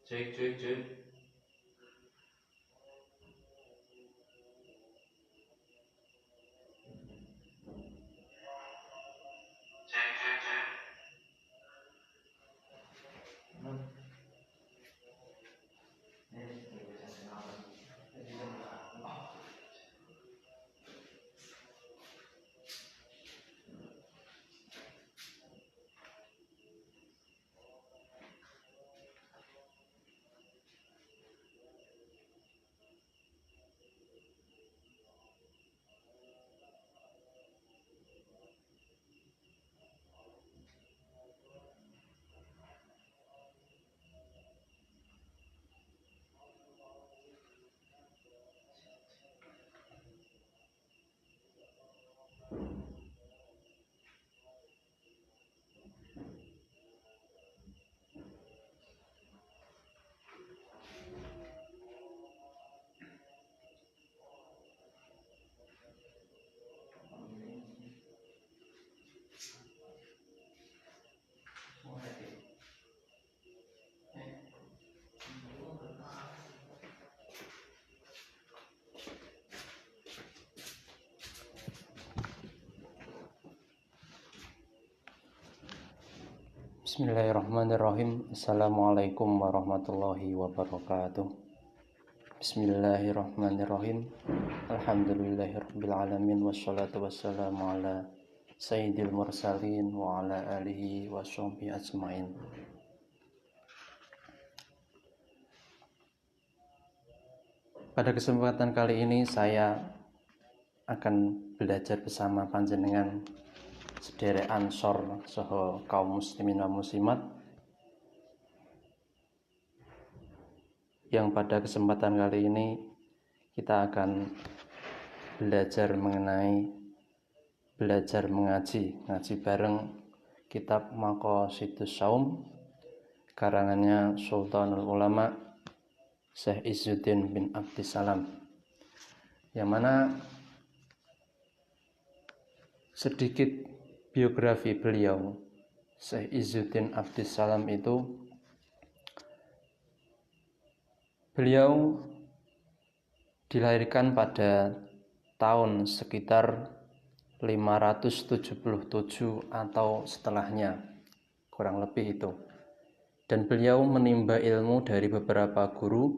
Cek cek cek. Cek cek cek. Bismillahirrahmanirrahim. Assalamualaikum warahmatullahi wabarakatuh. Bismillahirrahmanirrahim. Alhamdulillahirabbil alamin wassalatu wassalamu ala sayyidil mursalin wa ala alihi washabbihi ajmain. Pada kesempatan kali ini saya akan belajar bersama panjenengan sederek ansor saha kaum muslimin wa muslimat yang pada kesempatan kali ini kita akan belajar ngaji bareng kitab Maqasidus Shaum karangannya Sultanul Ulama Syekh Izzuddin bin Abdissalam, yang mana sedikit biografi beliau. Syekh Izzuddin Abdissalam itu beliau dilahirkan pada tahun sekitar 577 atau setelahnya, kurang lebih itu. Dan beliau menimba ilmu dari beberapa guru,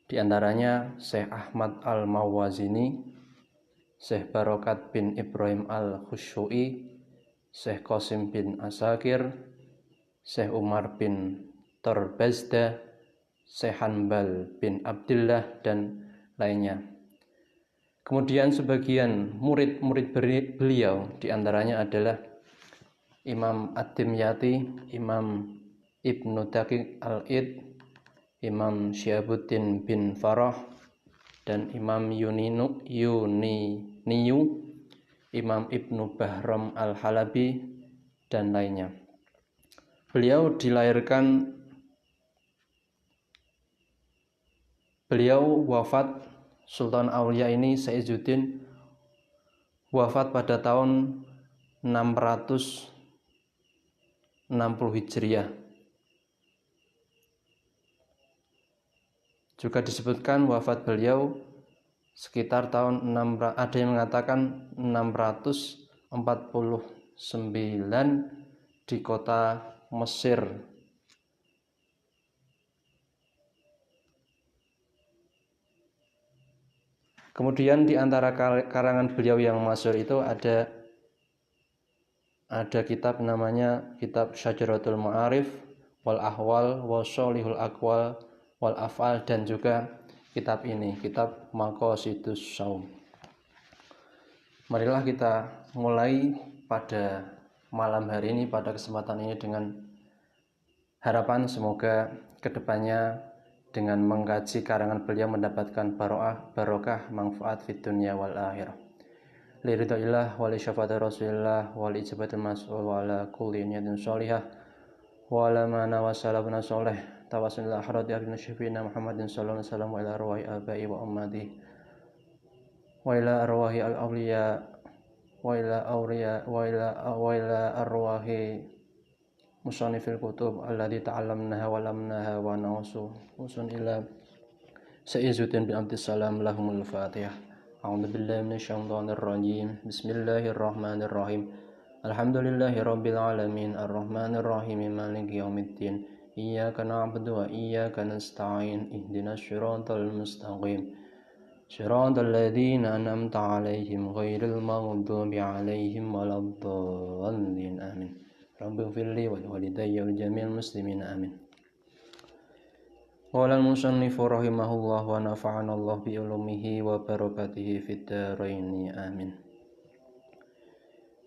di antaranya Syekh Ahmad Al-Mawazini, Syekh Barokat bin Ibrahim Al-Khusyui, Syekh Qasim bin Asakir, Syekh Umar bin Torbazda, Syekh Hanbal bin Abdullah, dan lainnya. Kemudian sebagian murid-murid beliau diantaranya adalah Imam Ad-Dimyati, Imam Ibnu Daqiq Al-Id, Imam Syihabuddin bin Farah, dan Imam Yuniniyu, Imam Ibnu Bahram Al-Halabi, dan lainnya. Beliau wafat, Sultan Aulia ini Syekh Izzuddin wafat pada tahun 660 Hijriah. Juga disebutkan wafat beliau sekitar tahun 600, ada yang mengatakan 649 di kota Mesir. Kemudian di antara karangan beliau yang masyhur itu ada kitab namanya kitab Syajaratul Ma'arif wal Ahwal wa Sholihul Aqwal wal Af'al, dan juga kitab ini, kitab Maqasidus Shaum. Marilah kita mulai pada malam hari ini, pada kesempatan ini, dengan harapan semoga kedepannya dengan mengkaji karangan beliau mendapatkan barokah manfaat fid dunya wal akhirah. Liridhaillah wa li syafaati Rasulillah wa li ijabatil mas'ul wa ala kulli niyatin sholihah wa ala mana wa salabna sholih tawassulillah harati abdina syafiina Muhammadin sallallahu alaihi wasallam wa ila arwahi abai wa ummati wa ila arwahi al-awliya wa ila arwahi musannifil kutub allati ta'allamnaha wa lamnaha wa nausu usun ila Sa'izuddin bin Abdissalam lahumul Fatihah. A'udzu billahi minasyaitonir rajim. Bismillahirrahmanirrahim. Alhamdulillahi rabbil alamin arrahmanir rahim maliki yaumiddin. Iyyaka na'budu wa iyyaka nasta'in. Ihdinas siratal mustaqim. Siratal ladzina an'amta 'alaihim ghairil maghdubi 'alaihim waladdallin. Amin. Rabbighfirli wa liwalidayya wal jami'il muslimin. Amin. Qala al-musannifu rahimahullah wa nafa'ana Allah bi ulumihi wa barakatihi fid dharain. Amin.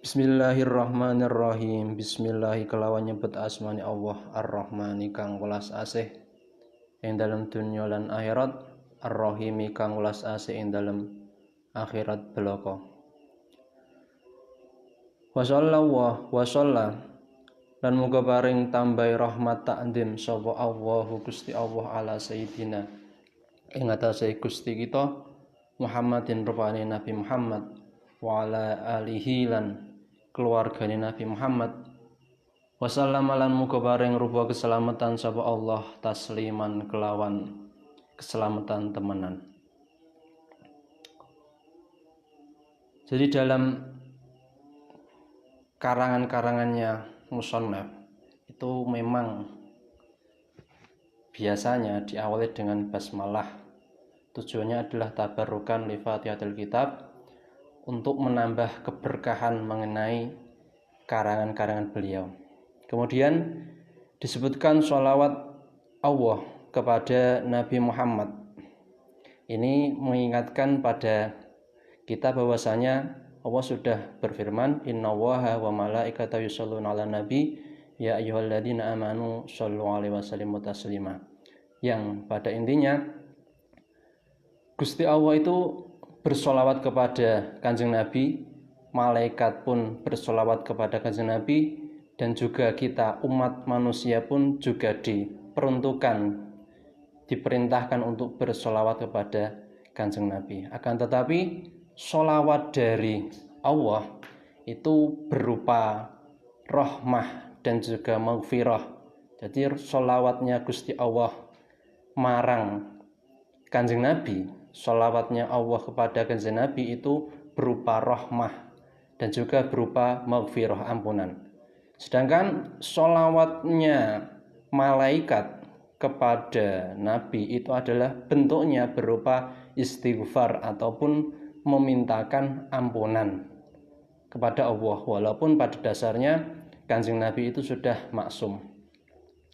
Bismillahirrahmanirrahim. Bismillah kelawan nyebut asmani Allah Ar-Rahmani kang welas asih ing dalem dunya lan akhirat, Ar-Rahimi kang welas asih ing dalem akhirat belaka. Wa sallallahu wa sallam lan muga paring tambahi rahmat takdim sapa Allahu Gusti Allah ala sayyidina ing atase Gusti kita Muhammadin rupane Nabi Muhammad wa ala alihi lan keluargane Nabi Muhammad wa sallama lan muga paring rupa keselamatan sapa Allah tasliman kelawan keselamatan temenan. Jadi dalam karangan-karangannya musannaf itu memang biasanya diawali dengan basmalah. Tujuannya adalah tabarrukan li Fatihatul Kitab untuk menambah keberkahan mengenai karangan-karangan beliau. Kemudian disebutkan sholawat Allah kepada Nabi Muhammad. Ini mengingatkan pada kita bahwasanya Allah sudah berfirman, innallaha wa malaikatahu yusholluna 'alan nabi ya ayyuhalladzina amanu shollu 'alaihi wa sallimu taslima. Yang pada intinya Gusti Allah itu bersolawat kepada Kanjeng Nabi, malaikat pun bersolawat kepada Kanjeng Nabi, dan juga kita umat manusia pun juga diperintahkan untuk bersolawat kepada Kanjeng Nabi. Akan tetapi sholawat dari Allah itu berupa rahmah dan juga maghfirah. Jadi sholawatnya Gusti Allah marang Kanjeng Nabi, sholawatnya Allah kepada Kanjeng Nabi itu berupa rahmah dan juga berupa maghfirah, ampunan. Sedangkan sholawatnya malaikat kepada Nabi itu adalah bentuknya berupa istighfar ataupun memintakan ampunan kepada Allah, walaupun pada dasarnya Kanjeng Nabi itu sudah maksum.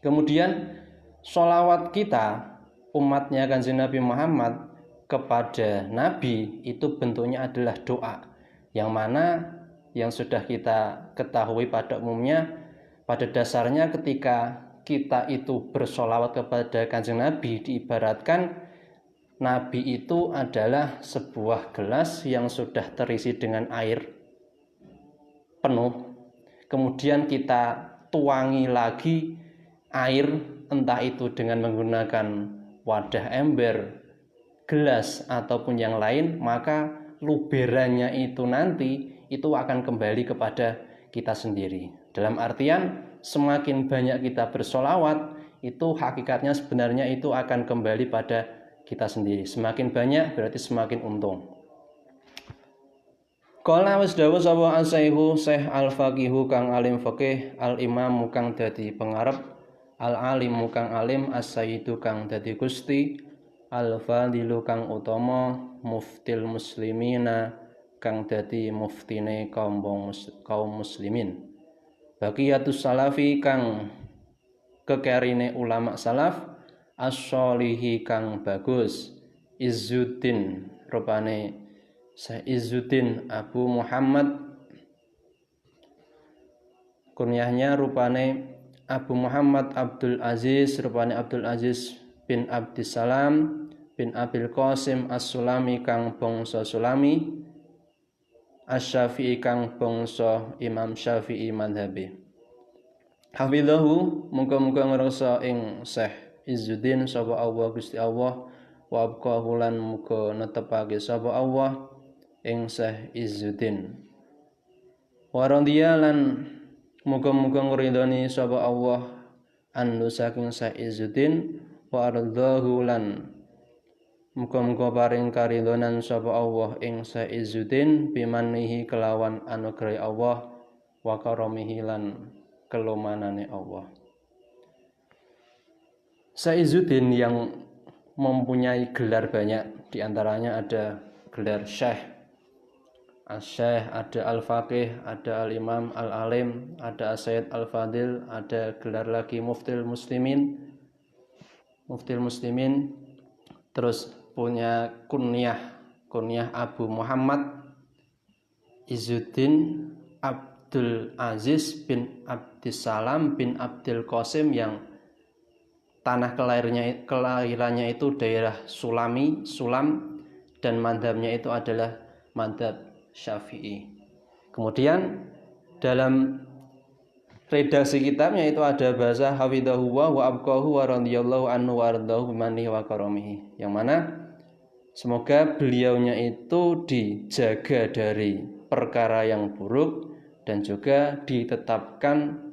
Kemudian sholawat kita umatnya Kanjeng Nabi Muhammad kepada Nabi itu bentuknya adalah doa, yang mana yang sudah kita ketahui pada umumnya pada dasarnya ketika kita itu bersholawat kepada Kanjeng Nabi diibaratkan Nabi itu adalah sebuah gelas yang sudah terisi dengan air penuh. Kemudian kita tuangi lagi air, entah itu dengan menggunakan wadah ember, gelas, ataupun yang lain, maka luberannya itu nanti itu akan kembali kepada kita sendiri. Dalam artian semakin banyak kita bersolawat, itu hakikatnya sebenarnya itu akan kembali pada kita sendiri. Semakin banyak berarti semakin untung. Qala wis dawuh sapa asaihu Syekh al-faqihu kang alim fikih, al-imam kang dadi pengarep, al-alim kang alim, as-sayyidu kang dadi gusti, al-fadilu kang utama, muftil muslimina kang dadi muftine kaum muslimin. Baqiyatus salafi kang kekerine ulama salaf, as-sholihi kang bagus, Izzuddin rupane Syekh Izzuddin Abu Muhammad, kunyahnya rupane Abu Muhammad Abdul Aziz, rupane Abdul Aziz bin Abdissalam bin Abil Qasim As-Sulami kang bangsa Sulami, Asy-Syafi'i kang bangsa Imam Syafi'i madhabi. Hafidhahu muga-muga ngrasa ing Syekh Izzuddin sapa Allah Gusti Allah, wa abqahu lan muga netepake sapa Allah ing Syekh Izzuddin. Wa radhiya lan Muga-muga ngridoni sapa Allah anhu saking Saizuddin wa ardahu lan muga-muga paring karidhonan sapa Allah ing Saizuddin bimanihi kelawan anugerah Allah wa karamihi lan kelumanane Allah. Saizuddin yang mempunyai gelar banyak, diantaranya ada gelar Syekh, As-Syekh, ada Al-Faqih, ada Al-Imam, Al-Alim, ada As-Sayyid Al-Fadil, ada gelar lagi Muftil Muslimin, terus punya kunyah Abu Muhammad Izzuddin Abdul Aziz bin Abdissalam bin Abdul Qasim, yang tanah kelahirannya itu daerah Sulam, dan madhabnya itu adalah madhab Syafi'i. Kemudian dalam redaksi kitabnya itu ada bahasa hafidhahu wa abqahu wa radhiyallahu anhu wa ardahu bimanihi wa karamihi, yang mana semoga beliaunya itu dijaga dari perkara yang buruk dan juga ditetapkan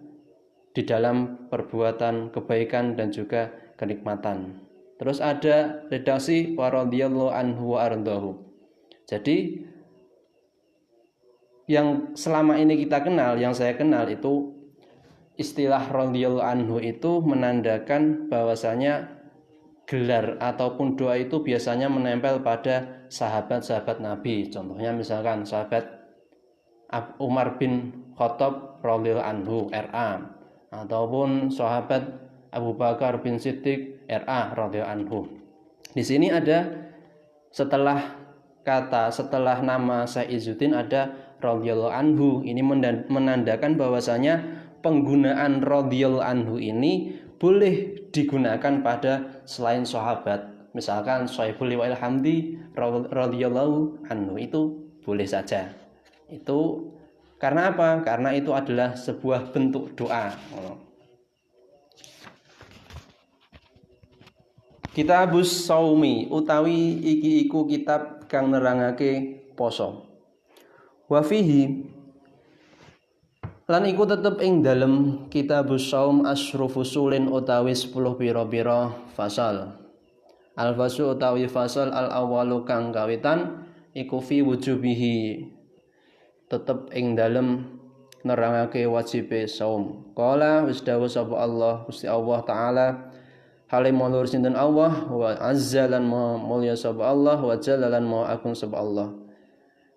di dalam perbuatan kebaikan dan juga kenikmatan. Terus ada redaksi wa radhiyallahu anhu wa ardahu. Jadi yang selama ini kita kenal, yang saya kenal itu istilah radhiyallahu anhu itu menandakan bahwasanya gelar ataupun doa itu biasanya menempel pada sahabat-sahabat Nabi. Contohnya misalkan sahabat Umar bin Khattab radhiyallahu anhu RA, ataupun sahabat Abu Bakar bin Siddiq RA radhiyallahu anhu. Di sini ada setelah nama Saizuddin ada radhiyallahu anhu. Ini menandakan bahwasanya penggunaan radhiyallahu anhu ini boleh digunakan pada selain sahabat. Misalkan Syaibul Liwa'il Hamdi radhiyallahu anhu, itu boleh saja. Itu karena apa? Karena itu adalah sebuah bentuk doa. Kitabus Shaumi utawi iki iku kitab kang nerangake poso. Wa fihi lan iku tetep ing dalem Kitabus Shaum asyru fusulin utawi 10 pira-pira fasal. Al-faslu utawi fasal al-awwalu kang kawitan iku fi wujubihi, tetep ing dalem nerangake wajibe saum. Qala wis dawuh sapa Allah, Gusti Allah taala, hale mulur sinten Allah, wa azza lan mulya sapa Allah, wa jalla lan ma agung sapa Allah.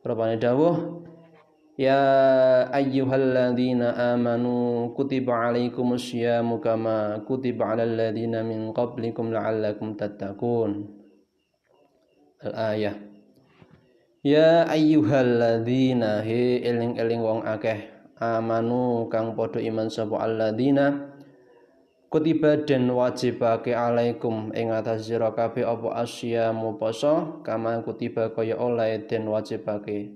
Rupane dawuh, ya ayyuhalladzina amanu kutiba alaikumus syiyamu kama kutiba alal ladzina min qablikum la'allakum tattaqun. Al-ayah. Ya ayyuhalladzina he eling-eling wong akeh amanu kang padha iman sapa alladzina kutiba den wajibake alaikum ing atas sira kabeh apa asyamu poso kama kutiba kaya oleh den wajibake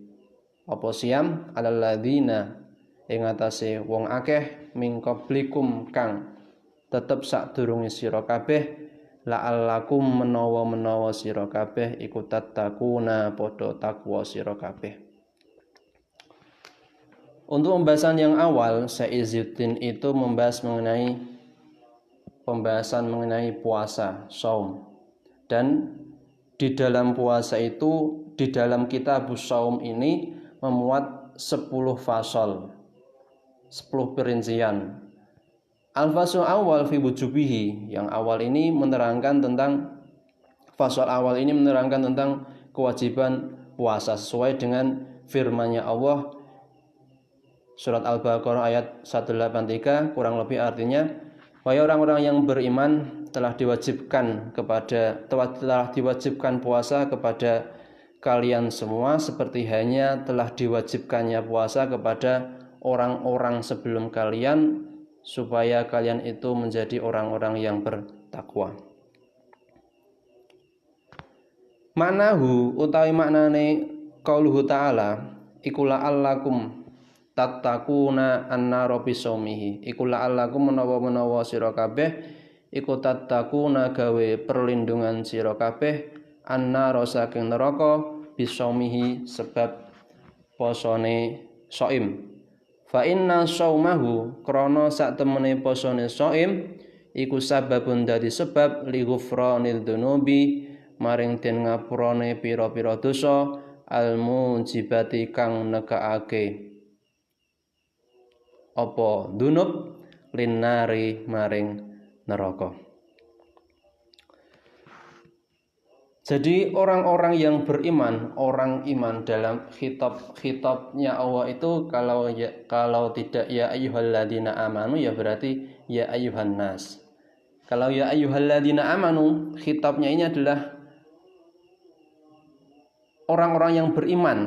apa siam alal ladzina ing atase wong akeh min qablikum kang tetep sadurunge sira kabeh la'allakum menawa sira kabeh iku tattaquna padha takwa sira kabeh. Untuk pembahasan yang awal, Saizuddin itu membahas mengenai puasa, shaum. Dan di dalam puasa itu, di dalam Kitabus Shaum ini memuat 10 fasal, 10 perincian. Al-fasal awal fi wujubihi, yang awal ini menerangkan tentang fasal awal ini menerangkan tentang kewajiban puasa sesuai dengan firman-Nya Allah surat Al-Baqarah ayat 183, kurang lebih artinya, wahai orang-orang yang beriman telah diwajibkan puasa kepada kalian semua seperti hanya telah diwajibkannya puasa kepada orang-orang sebelum kalian, supaya kalian itu menjadi orang-orang yang bertakwa. Maknahu utawi maknane qauluhu ta'ala iku la'allakum tattaquna an-nara bisaumihi, iku la'allakum menawa sira kabeh iku tattaquna gawe perlindungan sira kabeh an-nara saking neraka bisaumihi sebab posone shaim. Fa inna shaumahu krana sak temene posone shaim iku sababun dadi sebab li ghufranil dzunubi maring den ngapurane pira-pira dosa al mujibati kang nekake apa dunub linnari maring neraka. Jadi orang-orang yang beriman, orang iman dalam khitabnya Allah itu kalau tidak ya ayyuhalladzina amanu ya berarti ya ayyuhan nas. Kalau ya ayyuhalladzina amanu khitabnya ini adalah orang-orang yang beriman.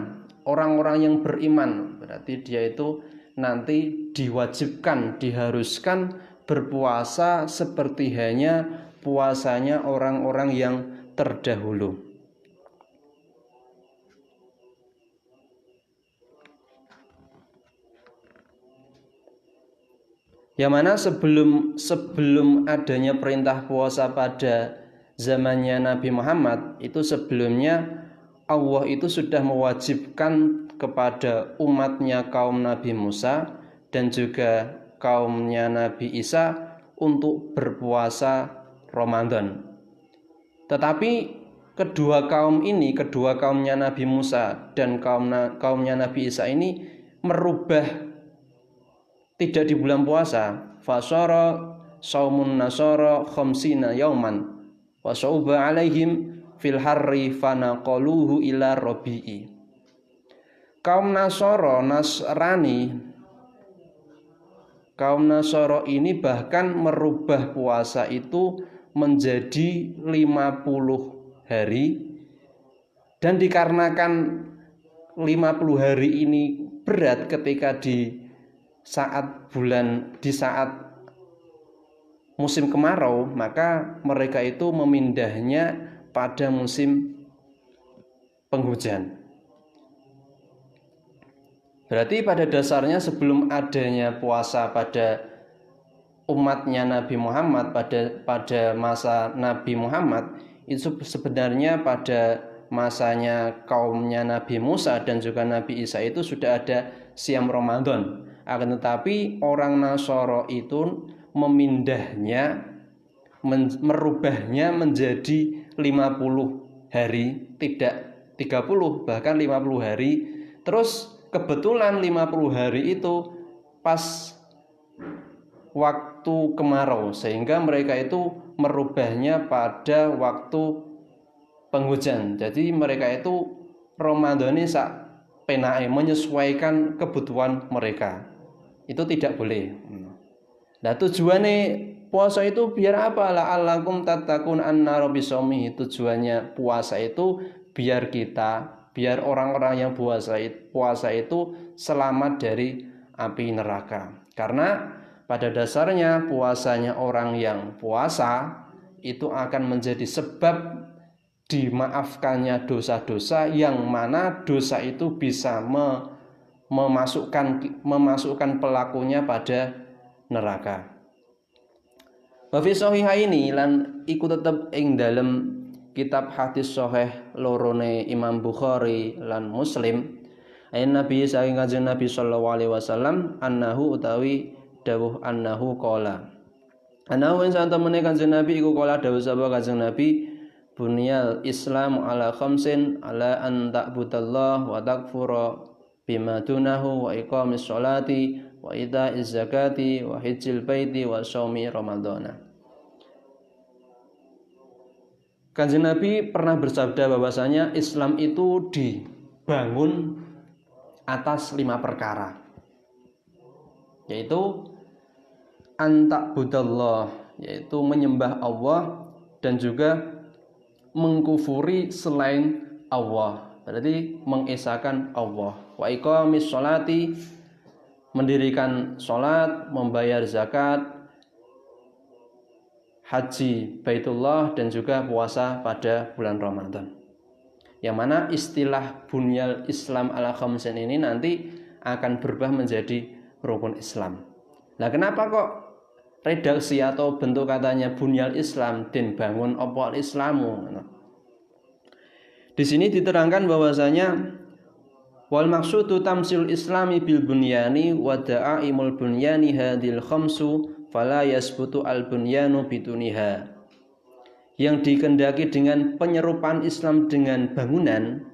Orang-orang yang beriman berarti dia itu nanti diwajibkan, diharuskan berpuasa seperti hanya puasanya orang-orang yang terdahulu. Yang mana sebelum adanya perintah puasa pada zamannya Nabi Muhammad, itu sebelumnya Allah itu sudah mewajibkan kepada umatnya kaum Nabi Musa dan juga kaumnya Nabi Isa untuk berpuasa Ramadan. Tetapi kedua kaumnya Nabi Musa dan kaumnya Nabi Isa ini merubah tidak di bulan puasa. Fasara saumun nasara khamsina yauman wa sauba alaihim fil harri fanaqaluhu ila rabi'i. Kaum Nasara ini bahkan merubah puasa itu menjadi 50 hari, dan dikarenakan 50 hari ini berat ketika di saat musim kemarau, maka mereka itu memindahnya pada musim penghujan. Berarti pada dasarnya sebelum adanya puasa pada umatnya Nabi Muhammad, pada masa Nabi Muhammad, itu sebenarnya pada masanya kaumnya Nabi Musa dan juga Nabi Isa itu sudah ada siam Ramadan. Akan tetapi orang Nasara itu merubahnya menjadi 50 hari, tidak 30, bahkan 50 hari. Terus kebetulan 50 hari itu pas waktu kemarau, sehingga mereka itu merubahnya pada waktu penghujan. Jadi mereka itu Ramadhani sak penake, menyesuaikan kebutuhan mereka. Itu tidak boleh. Nah, tujuannya puasa itu biar apa? La'allakum tattaqun annar bisawmi. Tujuannya puasa itu biar orang-orang yang puasa itu selamat dari api neraka. Karena pada dasarnya puasanya orang yang puasa itu akan menjadi sebab dimaafkannya dosa-dosa, yang mana dosa itu bisa memasukkan pelakunya pada neraka. Wa fi sahihaini lan iku tetep ing dalem kitab hadis sahih lorone Imam Bukhari lan Muslim, ayat Nabi saking kanjeng Nabi sallallahu alaihi wasallam annahu utawi dawuh annahu qala. Annahu ing santemene kanjeng Nabi iku qala dawuh sapa kanjeng Nabi, bunyal Islam ala khamsin ala an ta'budallah wa takfura bima dunahu wa iqamis sholati wa ita'iz zakati wa hijjil baiti wa shaumi ramadhana. Kanjeng Nabi pernah bersabda bahwasanya Islam itu dibangun atas 5 perkara, yaitu antakbudallah, yaitu menyembah Allah dan juga mengkufuri selain Allah, berarti mengesahkan Allah. Wa iqamis sholati, mendirikan sholat, membayar zakat, haji Baitullah, dan juga puasa pada bulan Ramadan. Yang mana istilah bunyal Islam ala khamsin ini nanti akan berubah menjadi rukun Islam. Nah, kenapa kok redaksi atau bentuk katanya bunyal Islam dan bangun apa al-Islamu? Di sini diterangkan bahwasanya Wal maksudu tamsil islami bil bunyani wa da'aimul bunyani hadil khamsu fala yasbutu al bunyanu biduniha. Yang dikehendaki dengan penyerupaan Islam dengan bangunan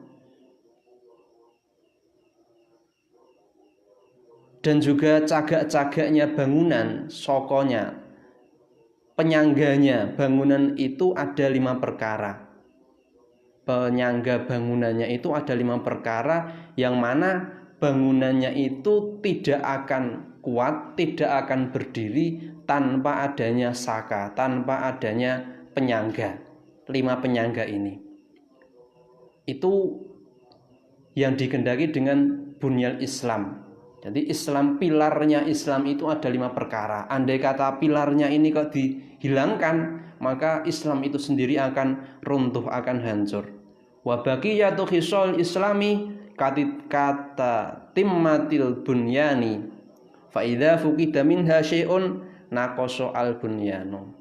dan juga cagak-cagaknya bangunan, sokonya, penyangganya bangunan itu ada 5 perkara. Penyangga bangunannya itu ada 5 perkara yang mana bangunannya itu tidak akan kuat, tidak akan berdiri tanpa adanya saka, tanpa adanya penyangga. 5 penyangga ini itu yang dikehendaki dengan bunyal Islam. Jadi Islam, pilarnya Islam itu ada 5 perkara. Andai kata pilarnya ini kok dihilangkan, maka Islam itu sendiri akan runtuh, akan hancur. Wa baqiyatu khisal islami kata timmatil bunyani fa idza fuqida minha syai'un naqasa al bunyanu.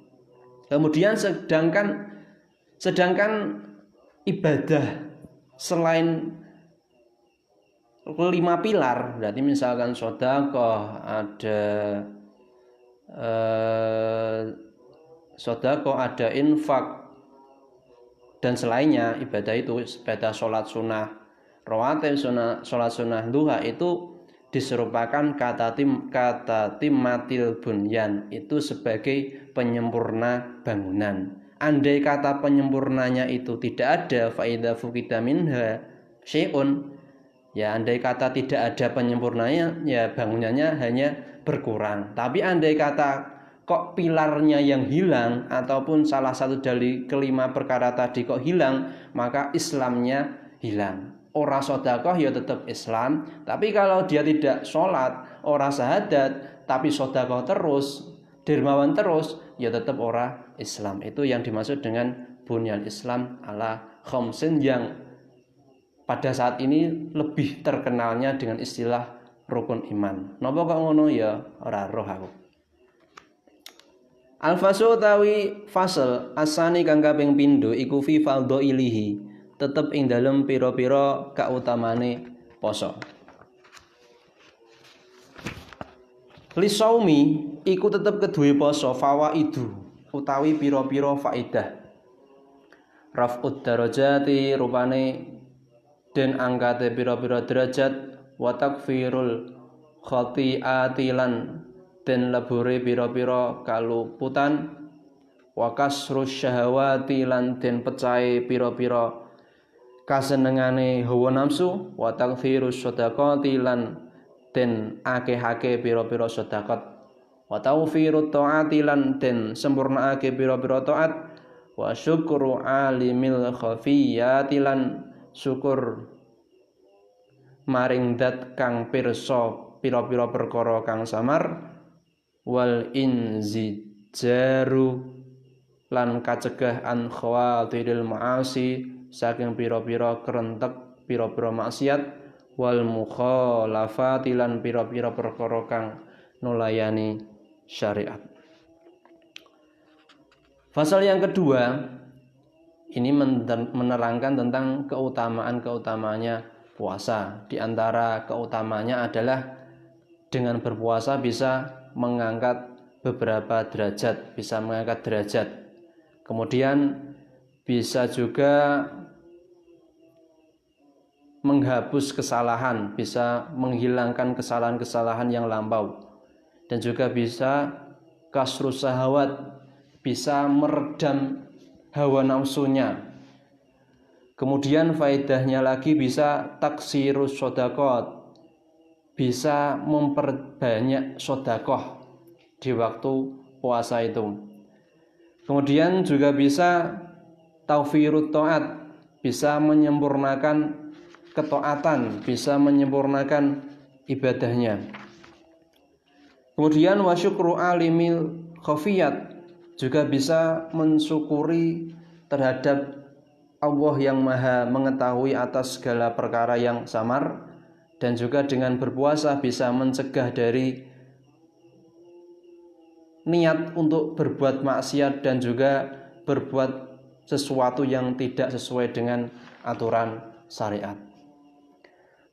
Kemudian sedangkan ibadah selain 5 pilar, berarti misalkan sedekah, ada infak dan selainnya, ibadah itu, ibadah sholat sunnah rawatib, sholat sunnah duha itu diserupakan kata timmatil bunyan, itu sebagai penyempurna bangunan. Andai kata penyempurnanya itu tidak ada, faida fuqida minha syai'un, ya andai kata tidak ada penyempurnanya, ya bangunannya hanya berkurang. Tapi andai kata kok pilarnya yang hilang ataupun salah satu dari kelima perkara tadi kok hilang, maka Islamnya hilang. Ora sedekah ya tetap Islam, tapi kalau dia tidak sholat, ora syahadat, tapi sedekah terus, dermawan terus, ya tetap ora Islam. Itu yang dimaksud dengan bunyal Islam ala khamsin, yang pada saat ini lebih terkenalnya dengan istilah rukun iman. Napa kok ngono ya ora roh aku. Al-fasl utawi fasal asani kang kaping pindho iku fi fardhailihi, tetep ing dalem pira-pira kautamane poso. Li saumi iku tetep keduwe poso fawaidu utawi pira-pira faedah. Raf'ud darajati rupane den angkate pira-pira derajat, wa takfirul khati'ati lan den lebure pira-pira kaluputan, wa kasrus syahawati lan den pecahe pira-pira kasenengane hawa nafsu, wa takfirus shadaqati lan den akeh-akeh pira-pira sedekah, wa tawfirut taati lan den sempurnaake pira-pira taat, wa syukru alimil khafiyati lan syukur maring dat kang pirsa pira-pira perkara kang samar, wal inzijaru lan kacegah an khawatiril ma'asi saking pira-pira kerentek pira-pira maksiat, wal mukhalafati lan pira-pira perkara kang nulayani syariat. Pasal yang kedua ini menerangkan tentang keutamaan-keutamaannya puasa. Di antara keutamanya adalah dengan berpuasa bisa mengangkat beberapa derajat, bisa mengangkat derajat. Kemudian bisa juga menghapus kesalahan, bisa menghilangkan kesalahan-kesalahan yang lampau, dan juga bisa kasrus syahwat, bisa meredam hawa nafsunya. Kemudian faedahnya lagi bisa taksirus shadaqat, bisa memperbanyak sedekah di waktu puasa itu. Kemudian juga bisa tawfirut taat, bisa menyempurnakan ketaatan, bisa menyempurnakan ibadahnya. Kemudian wa syukru alimil khafiyat, juga bisa mensyukuri terhadap Allah yang maha mengetahui atas segala perkara yang samar, dan juga dengan berpuasa bisa mencegah dari niat untuk berbuat maksiat dan juga berbuat sesuatu yang tidak sesuai dengan aturan syariat.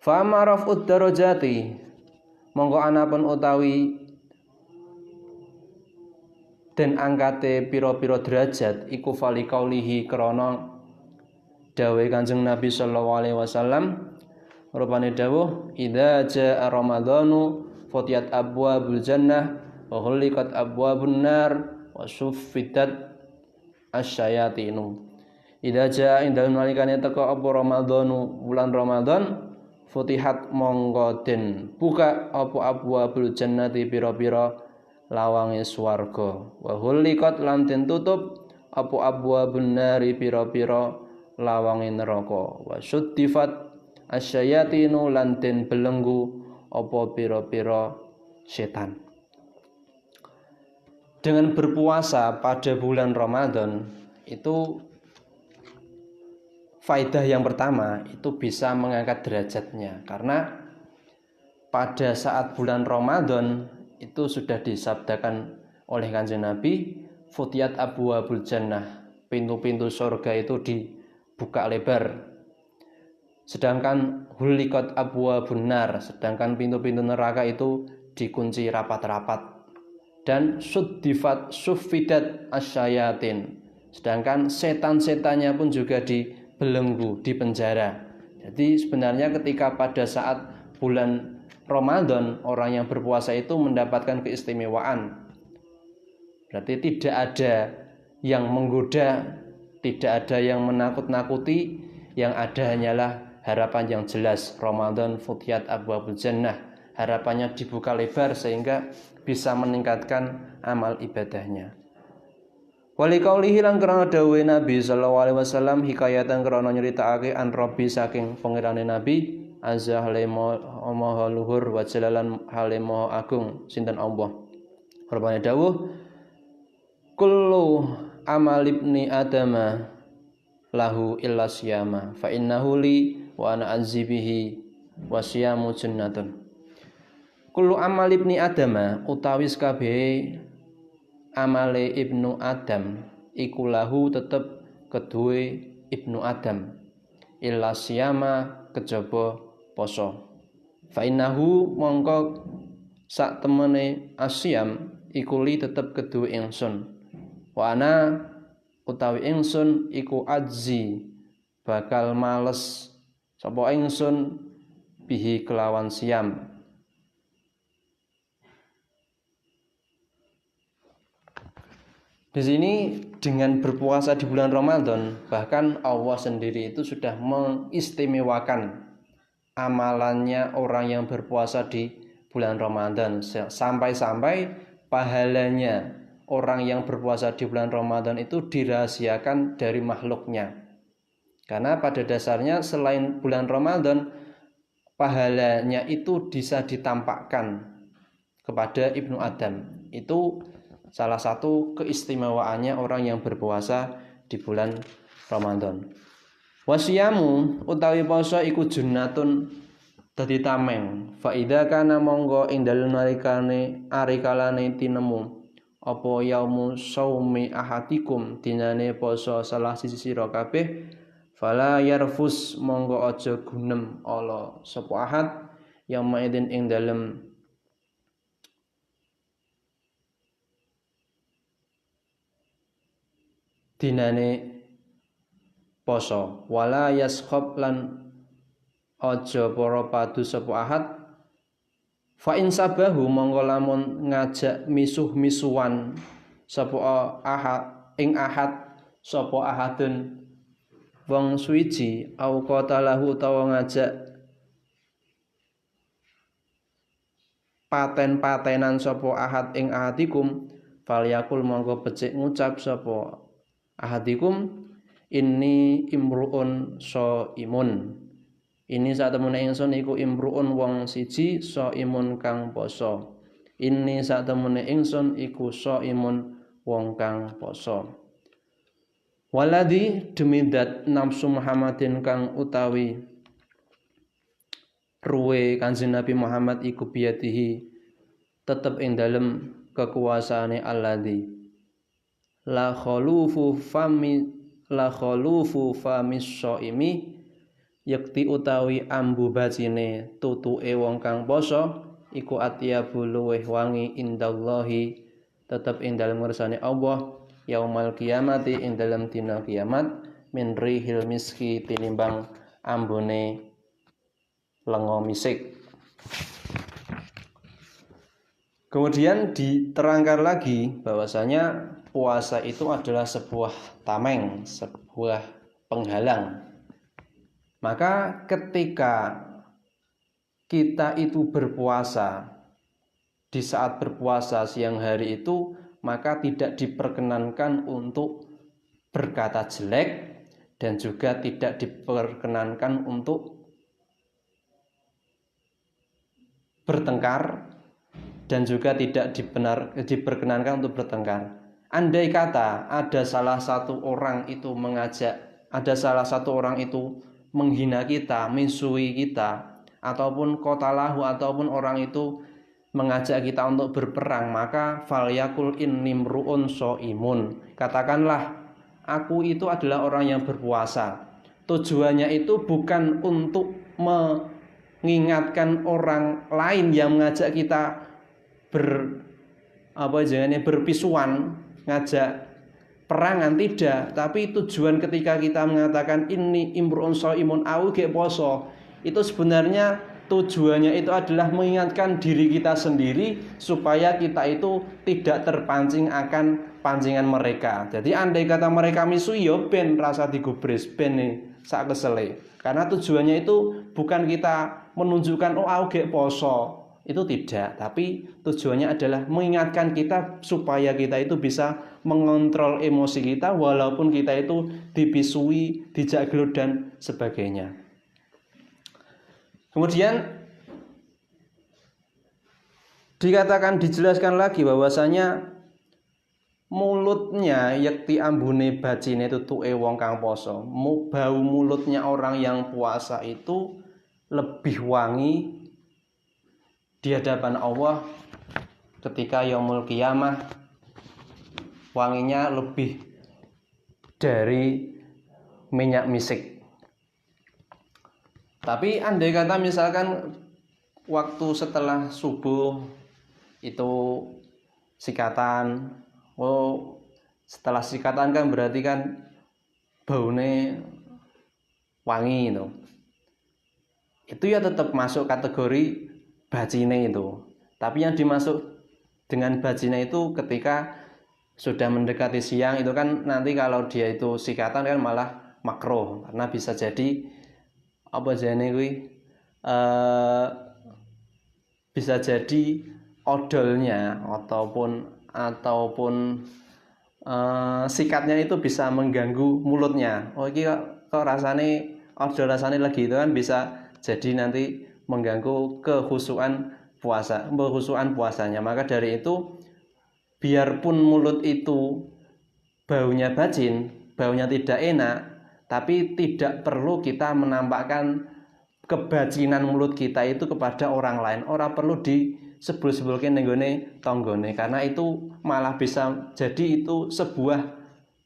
Fa marafud darajati mongko anapun utawi den angkate pira-pira derajat iku fali kaulihi krana dawuh Kanjeng Nabi sallallahu alaihi wasallam rupane dawuh idza jaa ramadhanu futiyat abwabul jannah wa ghuliqat abwabun nar wa suffidat asyayatinu. Idza jaa ing dalem nalikane teka apa ramadhanu bulan Ramadan futihat mongko den buka apa abwabul jannati pira-pira lawange swarga wa ghuliqat lan den tutup apa abwabun nari pira-pira lawange neraka wa suddifat asyayatinu lan den belenggu apa pira-pira setan. Dengan berpuasa pada bulan Ramadan itu faedah yang pertama itu bisa mengangkat derajatnya, karena pada saat bulan Ramadan itu sudah disabdakan oleh Kanjeng Nabi futiyat abwabul jannah, pintu-pintu surga itu dibuka lebar. Sedangkan huliqat abwabun nar, sedangkan pintu-pintu neraka itu dikunci rapat-rapat. Dan suffidat asyayatin, sedangkan setan-setannya pun juga dibelenggu, dipenjara. Jadi sebenarnya ketika pada saat bulan Ramadan orang yang berpuasa itu mendapatkan keistimewaan. Berarti tidak ada yang menggoda, tidak ada yang menakut-nakuti, yang ada hanyalah harapan yang jelas. Ramadan futiyat abwabul jannah, harapannya dibuka lebar sehingga bisa meningkatkan amal ibadahnya. Wali kaulihi lan krana dawuhe Nabi sallallahu alaihi wasallam hikayatan krana nyritakake an Rabbi saking pangerane Nabi azza maha luhur wa jalalan hale maha agung sinten Allah. Rupane dawuh kullu amal ibni adama lahu illa siyama fa innahu li wa ana azibihi wa siyamu jannatun. Kullu amal ibni adama utawi kabeh amale ibnu Adam iku lahu tetep kedue ibnu Adam illa siyama kejaba poso. Fa innahu mongko sak temene asyam iku li tetep kedue ingsun. Wa ana utawi ingsun iku ajzi bakal males sapa ingsun bihi kelawan siam. Di sini dengan berpuasa di bulan Ramadan, bahkan Allah sendiri itu sudah mengistimewakan amalannya orang yang berpuasa di bulan Ramadan. Sampai-sampai pahalanya orang yang berpuasa di bulan Ramadan itu dirahasiakan dari makhluknya. Karena pada dasarnya selain bulan Ramadan, pahalanya itu bisa ditampakkan kepada Ibnu Adam. Itu salah satu keistimewaannya orang yang berpuasa di bulan Ramadan. Wasiyamu utawi poso iku junnatun dadi tameng. Fa idza kana monggo ing dalem nalikane ari kalane tinemu apa yaumu saumi ahadikum dinane poso salah sisi sira kabeh fala yarfus monggo aja gunem ala sapa ahad yang maidin ing dalem dinane poso wala yaskhab lan aja para padu sapa ahad fa in sabahu monggo lamun ngajak misuh-misuhan sapa ahad ing ahad sapa ahadun wong suwiji au qatalahu utawa ngajak paten-patenan sapa ahad ing ahadikum falyakul monggo becik ngucap sapa ahadikum inni imruun shaimun. Ini sak temene ingsun iku imruun wong siji shaimun kang poso. Ini sak temene ingsun iku shaimun wong kang poso. Waladi demi dat nafsu Muhammadin kang utawi ruwe Kanjeng Nabi Muhammad iku biyadihi tetep ing dalem kekuasaane alladzi la khalufu fami shaimi yakti utawi ambu bacine tutuke wong kang poso iku atyabu luweh wangi indallahi tetep ing dalem ngersane Allah yaumal kiamati ing dalem dina kiamat min rihil miski tinimbang ambune lenga misik. Kemudian diterangkan lagi bahwasanya puasa itu adalah sebuah tameng, sebuah penghalang. Maka ketika kita itu berpuasa, di saat berpuasa siang hari itu, maka tidak diperkenankan untuk berkata jelek dan juga tidak diperkenankan untuk bertengkar dan juga tidak diperkenankan untuk bertengkar. Andai kata ada salah satu orang itu menghina kita, misuhi kita, ataupun qatalahu, ataupun orang itu mengajak kita untuk berperang, maka falyakul inni mru'un shaimun. Katakanlah, aku itu adalah orang yang berpuasa. Tujuannya itu bukan untuk mengingatkan orang lain yang mengajak kita berpisuan, ngajak perangan, tidak. Tapi tujuan ketika kita mengatakan ini imru'un shaimun, aku ge poso, itu sebenarnya tujuannya itu adalah mengingatkan diri kita sendiri supaya kita itu tidak terpancing akan pancingan mereka. Jadi andai kata mereka misuhi yo ben rasa digubris, ben sak kesele. Karena tujuannya itu bukan kita menunjukkan oh aku ge poso, itu tidak, tapi tujuannya adalah mengingatkan kita supaya kita itu bisa mengontrol emosi kita walaupun kita itu dipisui, dijak gelut dan sebagainya. Kemudian dijelaskan lagi bahwasanya mulutnya yakti ambune bacine tutuke wong kang poso. Bau mulutnya orang yang puasa itu lebih wangi di hadapan Allah ketika yaumul qiyamah, wanginya lebih dari minyak misik. Tapi andai kata misalkan waktu setelah subuh itu sikatan, setelah sikatan kan berarti kan baune wangi itu. Itu ya tetap masuk kategori bacine itu. Tapi yang dimasuk dengan bacine itu ketika sudah mendekati siang, itu kan nanti kalau dia itu sikatan kan malah makruh, karena bisa jadi bisa jadi odolnya ataupun sikatnya itu bisa mengganggu mulutnya. Oh ini kok rasane odol, rasane lagi, itu kan bisa jadi nanti mengganggu kehusuan puasanya. Maka dari itu, biarpun mulut itu baunya bacin, baunya tidak enak, tapi tidak perlu kita menampakkan kebacinan mulut kita itu kepada orang lain. Ora perlu disebul-sebulke nenggone tonggone, karena itu malah bisa jadi itu sebuah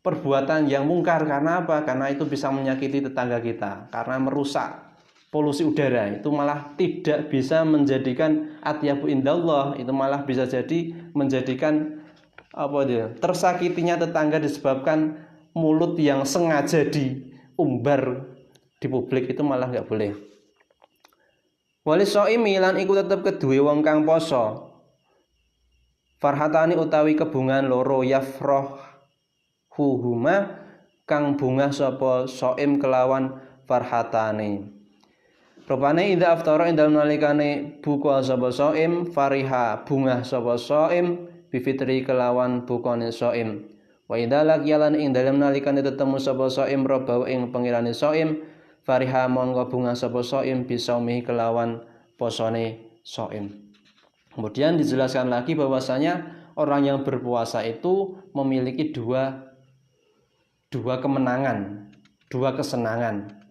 perbuatan yang mungkar. Karena apa? Karena itu bisa menyakiti tetangga kita, karena merusak polusi udara. Itu malah tidak bisa menjadikan atyabu indallah, itu malah bisa jadi menjadikan tersakitinya tetangga disebabkan mulut yang sengaja diumbar di publik, itu malah nggak boleh. Wali shaimi lan iku tetep keduwe wong kang poso farhatani utawi kebungan loro yafrahuhuma kang bungah sapa shaim kelawan farhatani. Rupane idza aftara ing dalem nalikane buka sapa shaim fariha bungah sapa shaim bifitri kelawan bukane shaim. Wa idza laqiyalan ing dalem nalikane tetemu sapa shaim robaw ing pengirane shaim fariha monggo bungah sapa shaim bisaumihi kelawan posone shaim. Kemudian dijelaskan lagi bahwasanya orang yang berpuasa itu memiliki dua kemenangan, dua kesenangan.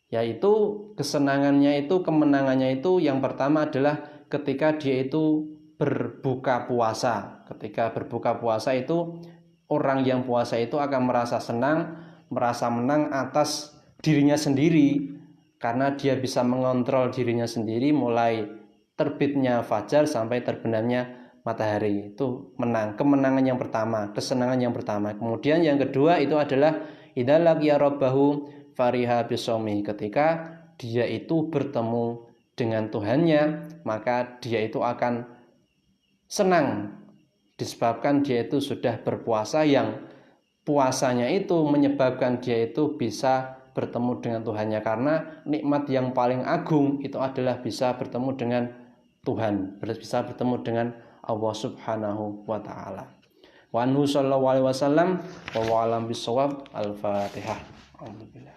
Yaitu kemenangannya itu yang pertama adalah ketika dia itu berbuka puasa. Ketika berbuka puasa itu orang yang puasa itu akan merasa senang, merasa menang atas dirinya sendiri, karena dia bisa mengontrol dirinya sendiri mulai terbitnya fajar sampai terbenamnya matahari. Itu kemenangan yang pertama, kesenangan yang pertama. Kemudian yang kedua itu adalah idza laqiya rabbahu fariha bisomi. Ketika dia itu bertemu dengan Tuhannya, maka dia itu akan senang disebabkan dia itu sudah berpuasa, yang puasanya itu menyebabkan dia itu bisa bertemu dengan Tuhannya, karena nikmat yang paling agung itu adalah bisa bertemu dengan Tuhan, bisa bertemu dengan Allah Subhanahu wa taala. Wa anhu sallallahu alaihi wasallam wa alam bisawab. Al-Fatihah. Alhamdulillah.